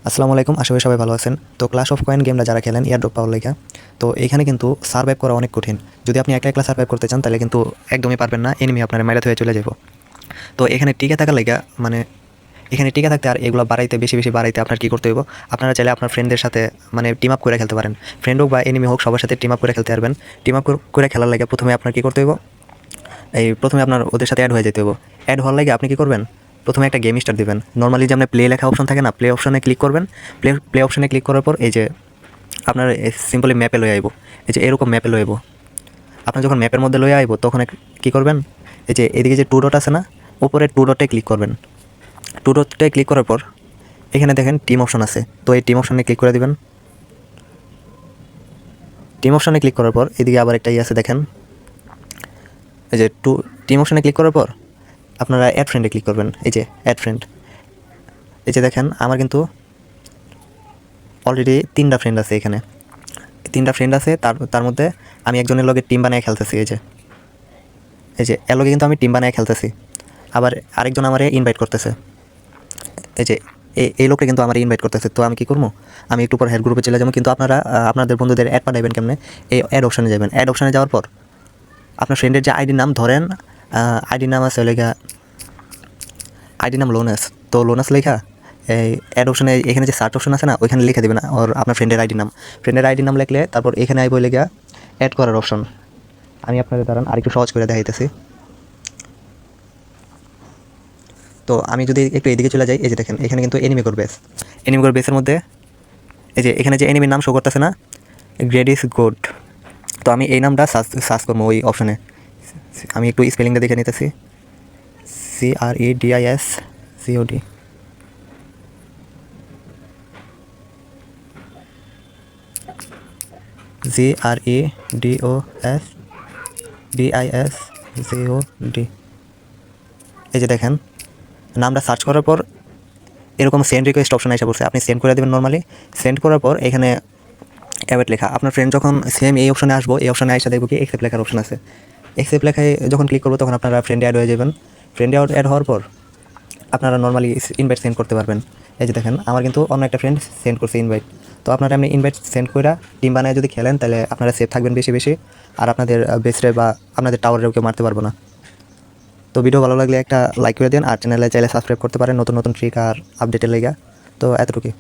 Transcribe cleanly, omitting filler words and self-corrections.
আসসালামু আলাইকুম, আশা করি সবাই ভালো আছেন। তো ক্লাশ অফ কয়েন গেমটা যারা খেলেন এয়ারড্রপ পাওয়ার লেখা, তো এখানে কিন্তু সার্ভাইভ করা অনেক কঠিন। যদি আপনি একলা একলা সার্ভাইভ করতে চান তাহলে কিন্তু একদমই পারবেন না, এনিমি আপনার মাইরাত হয়ে চলে যাব। তো এখানে টিকে থাকার লেগা মানে এখানে টিকে থাকতে আর এগুলো বাড়াইতে বেশি বেশি বাড়াইতে আপনার কী করতে হইব, আপনারা চাইলে আপনার ফ্রেন্ডদের সাথে মানে টিম আপ করে খেলতে পারেন। ফ্রেন্ড হোক বা এনিমি হোক, সবার সাথে টিম আপ করে খেলতে পারবেন। টিম আপ করে খেলার লাগে প্রথমে আপনার কী করতে হইব, প্রথমে আপনার ওদের সাথে অ্যাড হয়ে যেতে হইব। অ্যাড হওয়ার লাগে আপনি কী করবেন, প্রথমে একটা গেম স্টার্ট দিবেন। নর্মালি যে আপনার প্লে লেখা অপশন থাকে না, প্লে অপশনে ক্লিক করবেন। প্লে অপশনে ক্লিক করার পর এই যে আপনার সিম্পলি ম্যাপে লয়ে আইব। এই যে এরকম ম্যাপে লয়ে আইব। আপনার যখন ম্যাপের মধ্যে লয়ে আইব তখন কী করবেন, এই যে এদিকে যে টু ডট আছে না, উপরে টু ডটে ক্লিক করবেন। টু ডটে ক্লিক করার পর এখানে দেখেন টিম অপশন আছে, তো এই টিম অপশনে ক্লিক করে দিবেন। টিম অপশনে ক্লিক করার পর এদিকে আবার একটা আছে দেখেন, এই যে টিম অপশনে ক্লিক করার পর আপনারা অ্যাড ফ্রেন্ডে ক্লিক করবেন। এই যে অ্যাড ফ্রেন্ড, এই যে দেখেন আমার কিন্তু অলরেডি 3টা ফ্রেন্ড আছে। এখানে 3টা ফ্রেন্ড আছে, তার মধ্যে আমি একজনের লগে টিম বানিয়ে খেলতেছি। এই যে এর লগে কিন্তু আমি টিম বানিয়ে খেলতেছি। আবার আরেকজন আমারে ইনভাইট করতেছে। এই যে এই লোকটা কিন্তু আমার ইনভাইট করতেছে। তো আমি কী করবো, আমি একটু পর হেড গ্রুপে চলে যাবো। কিন্তু আপনারা আপনাদের বন্ধুদের অ্যাড পাঠাবেন কেমনে, এই অ্যাড অপশানে যাবেন। অ্যাড অপশানে যাওয়ার পর আপনার ফ্রেন্ডের যে আইডির নাম ধরেন, আইডির নাম আছে লেখা, আইডির নাম লোনাস। তো লোনাস লেখা এই অ্যাড অপশানে এখানে যে সার্চ অপশন আছে না, ওইখানে লিখে দেবেন ওর আপনার ফ্রেন্ডের আইডির নাম লিখলে তারপর এখানে আইব লেখা অ্যাড করার অপশন। আমি আপনাদের দাঁড়ান আরেকটু সহজ করে দেখাইতেছি। তো আমি যদি একটু এদিকে চলে যাই, এই যে দেখেন এখানে কিন্তু এনিমি কোর বেসের মধ্যে এই যে এখানে যে এনিমির নাম শো করতেছে না, গ্রেড ইজ গুড। তো আমি এই নামটা সার্চ করবো ওই অপশনে। আমি একটু স্পেলিংটা দেখে নিতেছি, CREDISCOD। GREDOSDISCOD। এই যে দেখেন নামটা সার্চ করার পর এরকম সেন্ড রিকোয়েস্ট অপশন এসে পড়ছে। আপনি সেন্ড করে দেবেন। নর্মালি সেন্ড করার পর এখানে অ্যাওয়েট লেখা, আপনার ফ্রেন্ড যখন সেম এই অপশনে আসবো, এই অপশনে এসে দেখবো কি অ্যাকসেপ্ট লেখার অপশন আছে। অ্যাকসেপ্ট লেখায় যখন ক্লিক করবো তখন আপনারা ফ্রেন্ডে অ্যাড হয়ে যাবেন। ফ্রেন্ডে অ্যাড হওয়ার পর আপনারা নর্মালি ইনভাইট সেন্ড করতে পারবেন। এই যে দেখেন আমার কিন্তু অন্য একটা ফ্রেন্ড সেন্ড করছে ইনভাইট। তো আপনারা এমনি ইনভাইট সেন্ড করে টিম বানায় যদি খেলেন তাহলে আপনারা সেফ থাকবেন বেশি বেশি, আর আপনাদের বেসরে বা আপনাদের টাওয়ারেও কেউ মারতে পারবো না। তো ভিডিও ভালো লাগলে একটা লাইক করে দিন, আর চ্যানেলে চাইলে সাবস্ক্রাইব করতে পারেন নতুন নতুন ট্রিক আর আপডেটের লেগা। তো এতটুকুই।